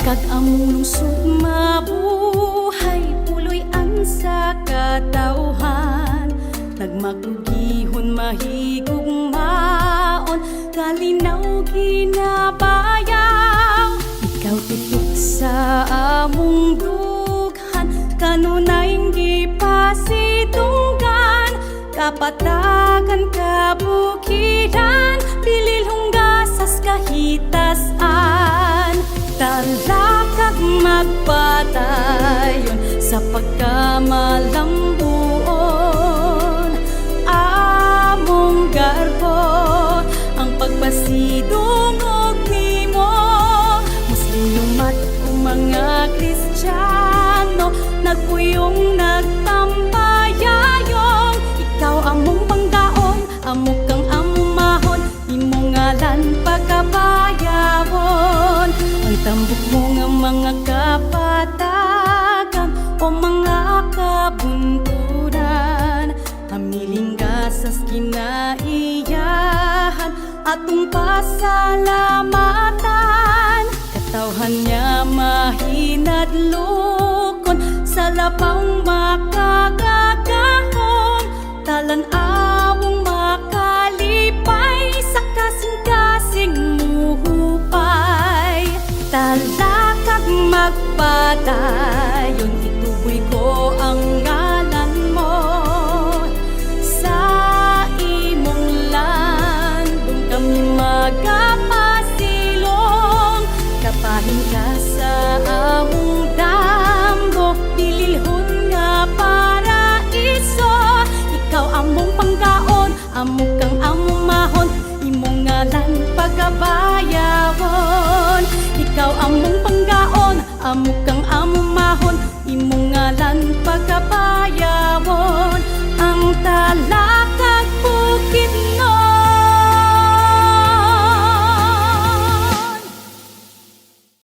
Kag among lungsod mabuhay, puloy-an sa katawhan. Nagmagugihon mahigugmaon, kalinaw ginabayaw. Ikaw tutok sa among dughan, kanunay gipasidunggan. Kapatagan kabukiran, pilil hunggasas kahitasan. Talakag magpatayon sa pagkamalambuon. Among garbo ang pagpasidungog nimo. Muslim at mga Kristiyano, nagpuyong nagtampayayong. Ikaw among panggaon, amo kang amumahon, imong ngalan pagkabayawon. Ang tambok mo nga mga kapatagan o mga kabunturan, hamiling gasas kinaiyahan atong pasalamatan. Katawhan niya mahinadlokon, sa lapang makagagahom. Talan-awong makalipay, sa kasing-kasing muhupay. Talakag magpadayon, ituboy ko ang ngalan mo. Sa imong landong kami magapasilong. Kapahin ka sa among damgo, pililhon nga paraiso. Ikaw among panggaon, amo kang amumahon, imong ngalan pagabayawon. Ikaw among panggaon, amo kang amumahon,